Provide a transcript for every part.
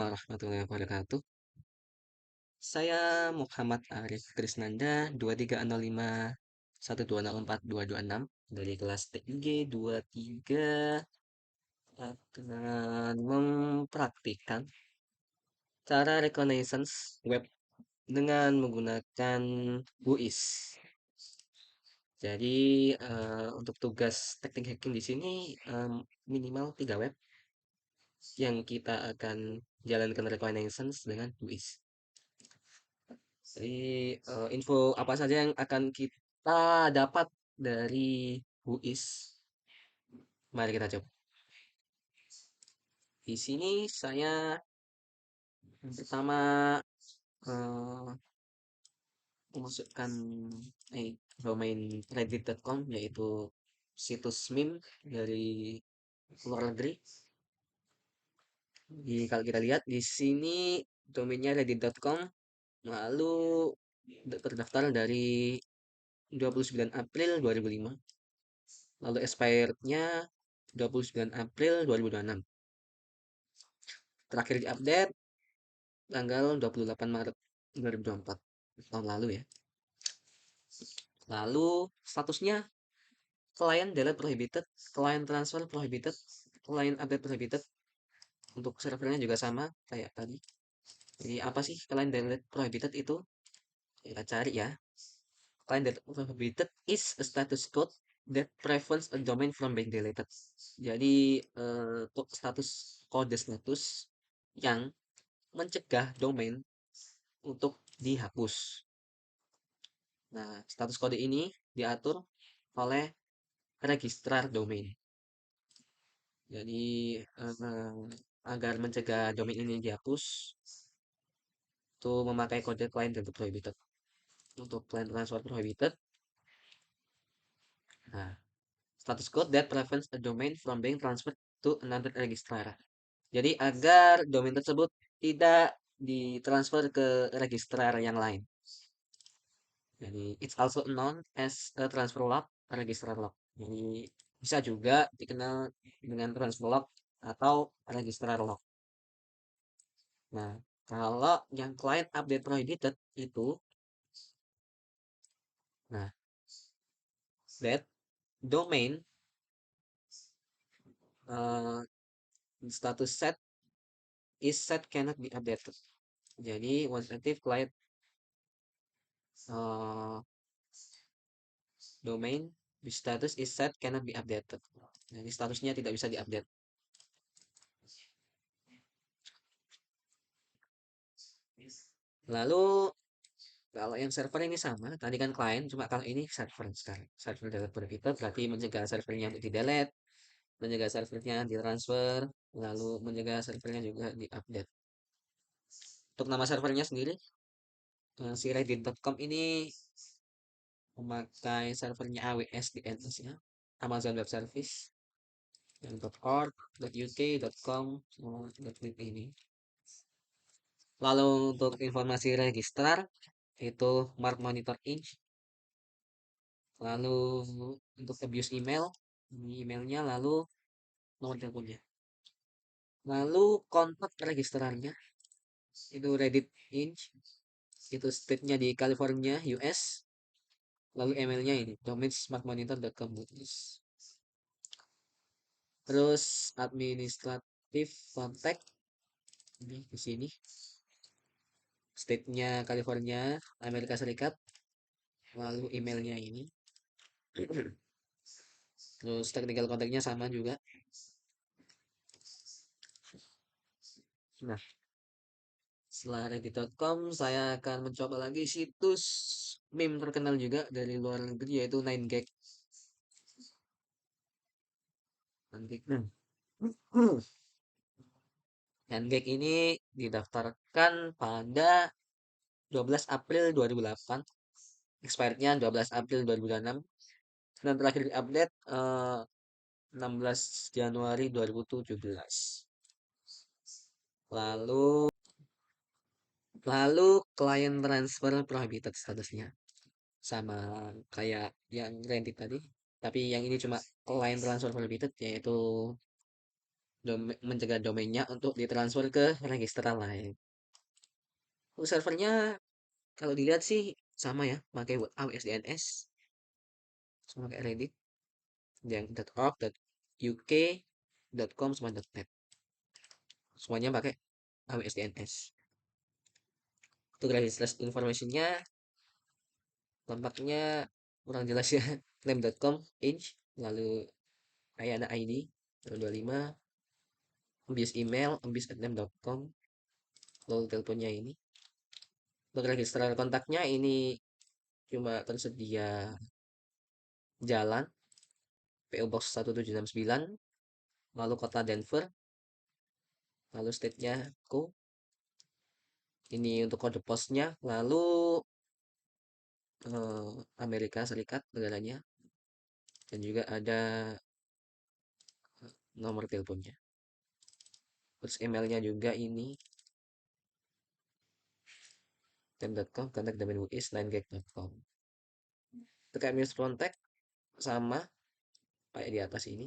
warahmatullahi wabarakatuh. Saya Muhammad Arif Krisnanda 2305 1204 226 dari kelas TIG 23 akan mempraktikkan cara reconnaissance web dengan menggunakan WUIS. Jadi untuk tugas teknik hacking di sini minimal 3 web yang kita akan jalankan reconnaissance dengan WUIS. Jadi info apa saja yang akan kita dapat dari WUIS? Mari kita coba. Di sini saya yang pertama eh, memasukkan domain reddit.com, yaitu situs meme dari luar negeri. Kalau kita lihat di sini domainnya reddit.com, lalu terdaftar dari 29 April 2005. Lalu expirednya 29 April 2026. Terakhir diupdate tanggal 28 Maret 2024, tahun lalu ya. Lalu statusnya client delete prohibited, client transfer prohibited, client update prohibited. Untuk servernya juga sama kayak tadi. Jadi apa sih client delete prohibited itu? Kita cari ya. Client delete prohibited is a status code that prevents a domain from being deleted. Jadi status kode status yang mencegah domain untuk dihapus. Nah, status kode ini diatur oleh registrar domain. Jadi, agar mencegah domain ini dihapus, itu memakai kode client dan prohibited. Untuk client transfer prohibited, nah, status code that prevents a domain from being transferred to another registrar. Jadi, agar domain tersebut tidak ditransfer ke registrar yang lain. Jadi, it's also known as a transfer lock, a registrar lock. Jadi, bisa juga dikenal dengan transfer lock atau registrar lock. Nah, kalau yang client update prohibited itu, nah, that domain status set is set cannot be updated. Jadi, once active client domain status is set cannot be updated. Jadi, statusnya tidak bisa diupdate. Lalu, kalau yang server ini sama, tadi kan client, cuma kalau ini server sekarang. Server delete prohibited berarti mencegah servernya untuk di-delete, mencegah servernya ditransfer, lalu mencegah servernya juga di-update. Untuk nama servernya sendiri, si reddit.com ini memakai servernya AWS DNS ya, Amazon Web Service, yang .org, .uk, .com, ini. Lalu untuk informasi registrar itu Mark Monitor Inc. Lalu untuk abuse email, emailnya, lalu nomor teleponnya. Lalu kontak registrarnya itu Reddit Inc. Itu state-nya di California, US. Lalu emailnya ini domain smartmonitor.com. Terus administratif contact ini di sini. State-nya California, Amerika Serikat. Lalu emailnya ini. Terus technical contact-nya sama juga. Nah, setelah reddit.com, saya akan mencoba lagi situs meme terkenal juga dari luar negeri, yaitu 9gag. 9gag ini didaftarkan pada 12 April 2008, expirednya 12 April 2006, dan terakhir diupdate 16 Januari 2017. Lalu client transfer prohibited statusnya sama kayak yang Reddit tadi, tapi yang ini cuma client transfer prohibited, yaitu mencegah domainnya untuk ditransfer ke register lain. Untuk servernya kalau dilihat sih sama ya, pakai AWS DNS, sama kayak Reddit, yang .org, .uk, .com, sama .net. Semuanya pakai AWS DNS. Untuk registrasi informationnya tampaknya kurang jelas ya. Claim.com, age, lalu Ayana ID, 25, ambis email, ambis@name.com, lalu teleponnya ini. Untuk registrar kontaknya ini cuma tersedia jalan, PO Box 1769, lalu kota Denver, lalu state-nya Co. Ini untuk kode posnya, lalu Amerika Serikat negaranya, dan juga ada nomor teleponnya. Terus emailnya juga ini tem.com, kontak domain UI, linegag.com. Terkait news contact sama kayak di atas ini.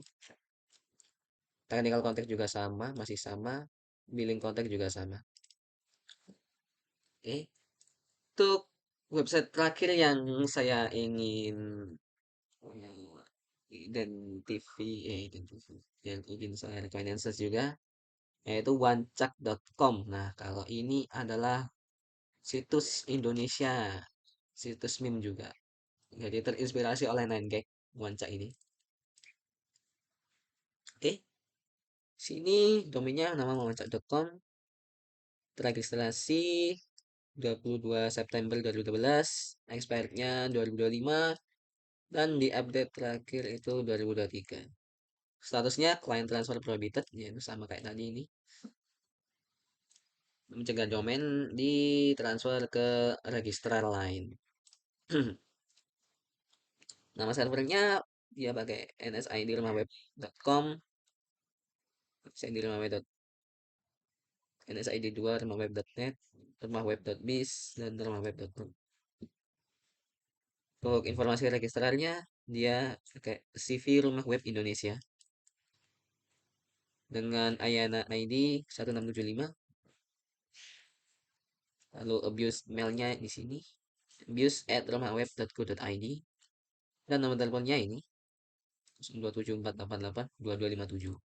Technical contact juga sama, masih sama. Billing contact juga sama. Oke, untuk website terakhir yang saya ingin identifi yang ingin saya rekomendasikan juga yaitu wancak.com. Nah, kalau ini adalah situs Indonesia, situs meme juga. Jadi terinspirasi oleh 9gag Wancak ini. Oke, sini domainnya nama wancak.com, terregistrasi 22 September 2012, expirednya 2025, dan di update terakhir itu 2023. Statusnya client transfer prohibited, ya sama kayak tadi ini. Mencegah domain ditransfer ke registrar lain. Nama servernya dia pakai nsid rumahweb.com, nsid2 rumahweb.net, rumahweb.biz, dan rumahweb.com. Untuk informasi registrarnya, dia pakai CV Rumah Web Indonesia dengan Ayana ID 1675. Lalu abuse mailnya di sini, abuse@rumahweb.co.id, dan nomor teleponnya ini 0274882257.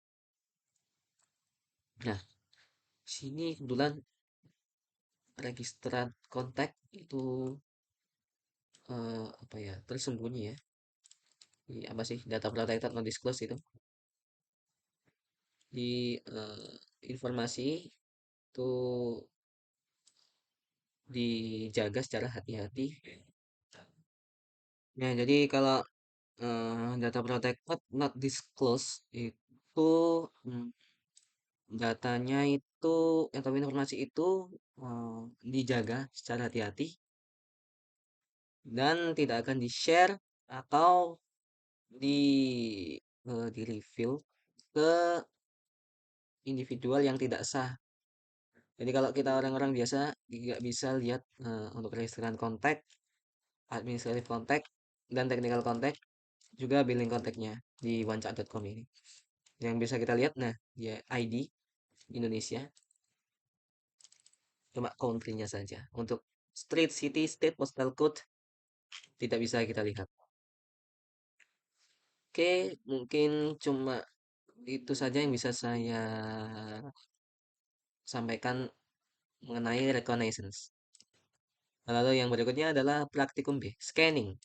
Nah, sini kebetulan registrar kontak itu apa ya, tersembunyi ya. Di apa sih, data protected non disclosed itu di informasi itu dijaga secara hati-hati. Ya, jadi kalau data protected not disclosed itu mm, datanya itu atau informasi itu dijaga secara hati-hati dan tidak akan di-share atau di reveal ke individual yang tidak sah. Jadi kalau kita orang-orang biasa tidak bisa lihat untuk registrasi kontak, administrative kontak, dan technical kontak, juga billing kontaknya di wancak.com ini. Yang bisa kita lihat, nah, dia ID Indonesia, cuma country-nya saja. Untuk street, city, state, postal code, tidak bisa kita lihat. Oke, mungkin cuma itu saja yang bisa saya sampaikan mengenai reconnaissance. Lalu yang berikutnya adalah praktikum B, scanning.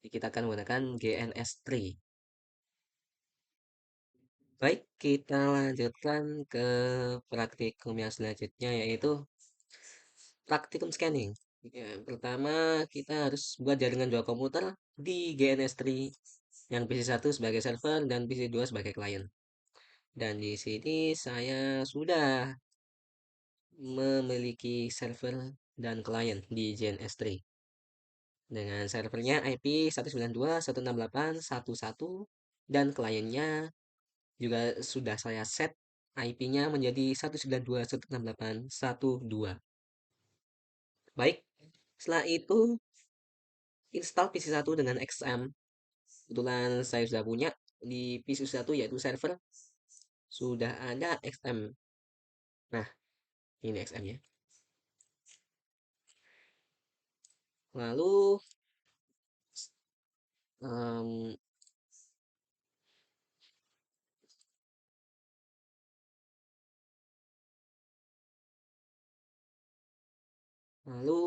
Kita akan menggunakan GNS3. Baik, kita lanjutkan ke praktikum yang selanjutnya yaitu praktikum scanning. Ya, pertama kita harus buat jaringan dua komputer di GNS3 yang PC1 sebagai server dan PC2 sebagai klien. Dan di sini saya sudah memiliki server dan klien di GNS3 dengan servernya IP 192.168.1.1 dan kliennya juga sudah saya set IP-nya menjadi 192.168.1.2. Baik, setelah itu install PC1 dengan XM. Kebetulan saya sudah punya di PC1 yaitu server sudah ada XM. Nah, ini XM-nya. Lalu em, lalu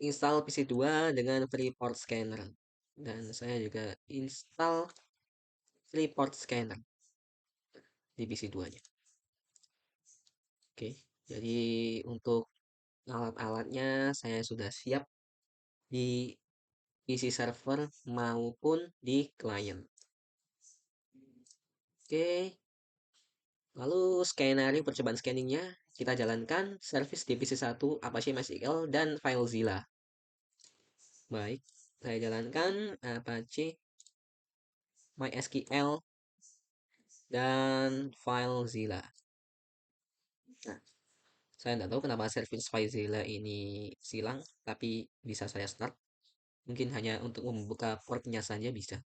install PC2 dengan Freeport Scanner. Dan saya juga install Freeport Scanner di PC2-nya. Oke, jadi untuk alat-alatnya saya sudah siap di PC server maupun di client. Oke, lalu skenario percobaan scanningnya kita jalankan service di PC1 Apache MySQL dan FileZilla. Baik, saya jalankan Apache MySQL dan FileZilla. Nah, saya tidak tahu kenapa service FileZilla ini silang, tapi bisa saya start. Mungkin hanya untuk membuka portnya saja bisa.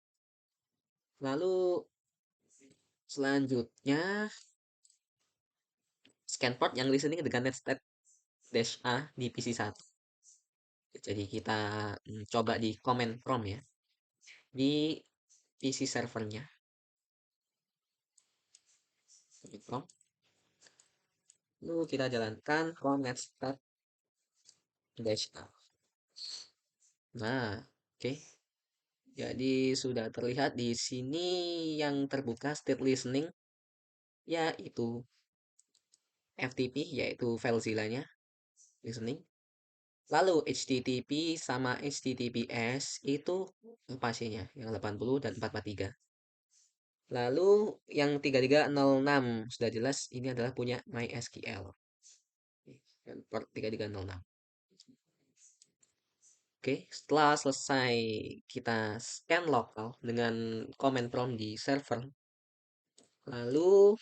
Lalu selanjutnya scan port yang listening dengan netstat dash A di PC1. Jadi kita coba di command prompt ya di PC servernya. Command prompt. Lalu kita jalankan from netstat dash A. Nah, oke. Jadi sudah terlihat di sini yang terbuka state listening yaitu FTP yaitu FileZilla-nya listening. Lalu HTTP sama HTTPS itu Apache-nya yang 80 dan 443. Lalu yang 3306 sudah jelas ini adalah punya MySQL. Port 3306. Oke, setelah selesai kita scan lokal dengan command prompt di server, lalu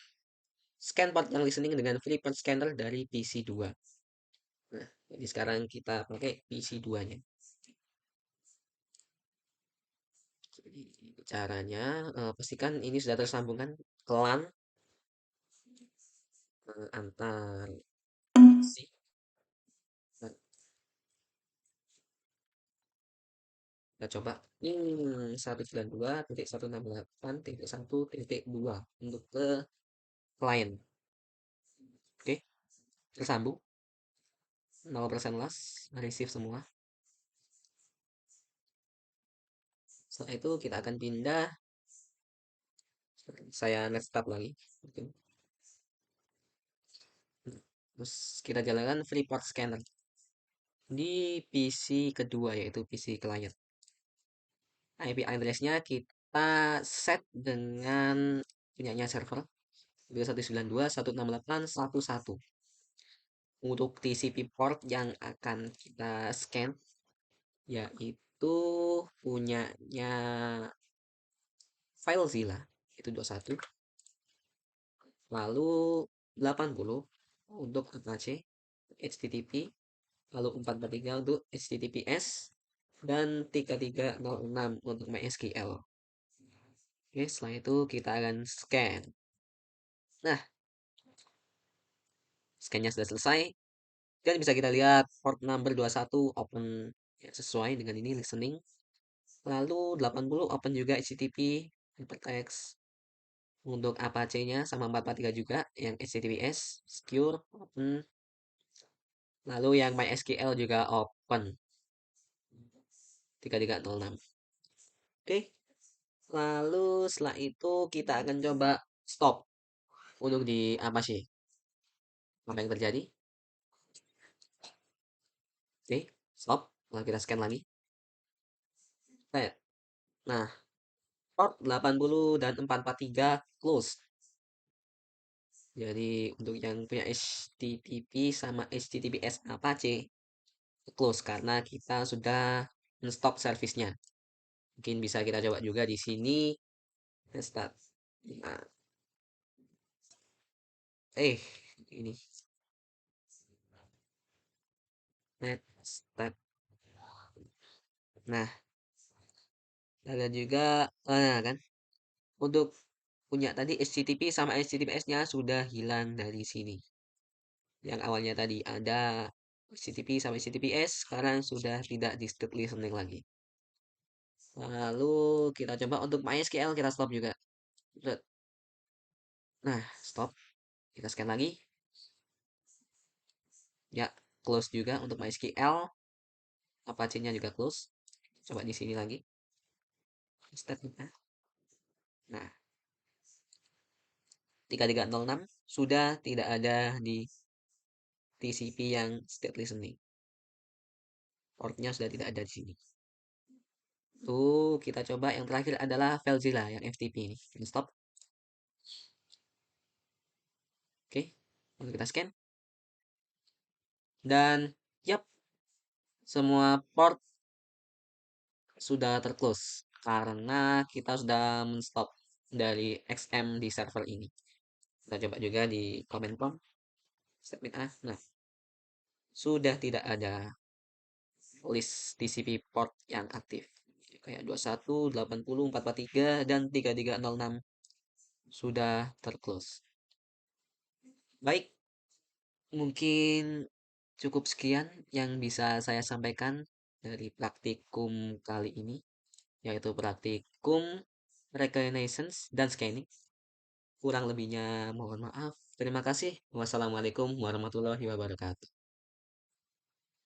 scan port yang listening dengan Freeport Scanner dari PC2. Nah, jadi sekarang kita pakai PC2-nya. Jadi caranya pastikan ini sudah tersambungkan ke LAN antar PC. Nah, kita coba 192.168.1.1.2 untuk ke client. Oke, tersambung 0% loss, receive semua. Setelah itu kita akan pindah, saya next tab lagi. Oke. Terus kita jalankan Freeport Scanner di PC kedua yaitu PC client. IP address-nya kita set dengan punyanya server 219.168.1.1. Untuk TCP port yang akan kita scan yaitu punyanya FileZilla itu 21. Lalu 80 untuk Apache HTTP, lalu 443 untuk HTTPS dan 3306 untuk MySQL. Oke, setelah itu kita akan scan. Nah, scannya sudah selesai. Dan bisa kita lihat port number 21 open ya, sesuai dengan ini listening. Lalu 80 open juga HTTP hypertext. Untuk Apache-nya sama 443 juga yang HTTPS secure open. Lalu yang MySQL juga open 3306. Oke. Lalu setelah itu kita akan coba stop untuk di Apache. Apa yang terjadi? Oke, stop. Lalu kita scan lagi. Set. Nah, port 80 dan 443 close. Jadi untuk yang punya HTTP sama HTTPS Apache close karena kita sudah stop service-nya. Mungkin bisa kita coba juga di sini. Start. Nah, ini net start. Nah, ada juga kan untuk punya tadi HTTP sama HTTPS-nya sudah hilang dari sini. Yang awalnya tadi ada HTTP sama HTTPS, sekarang sudah tidak di state listening lagi. Lalu kita coba untuk MySQL, kita stop juga. Nah, stop. Kita scan lagi. Ya, close juga untuk MySQL. Apache-nya juga close. Coba di sini lagi. Step-nya. Nah, 3306 sudah tidak ada di TCP yang state listening. Portnya sudah tidak ada di sini. Tuh, kita coba yang terakhir adalah FileZilla yang FTP ini. Kita stop. Oke, lalu kita scan. Dan, yap, semua port sudah terclose karena kita sudah menstop dari XM di server ini. Kita coba juga di command prompt statement A. Nah, sudah tidak ada list TCP port yang aktif. Kayak 21, 80, 443, dan 3306 sudah terclose. Baik, mungkin cukup sekian yang bisa saya sampaikan dari praktikum kali ini, yaitu praktikum reconnaissance dan scanning. Kurang lebihnya mohon maaf. Terima kasih. Wassalamualaikum warahmatullahi wabarakatuh.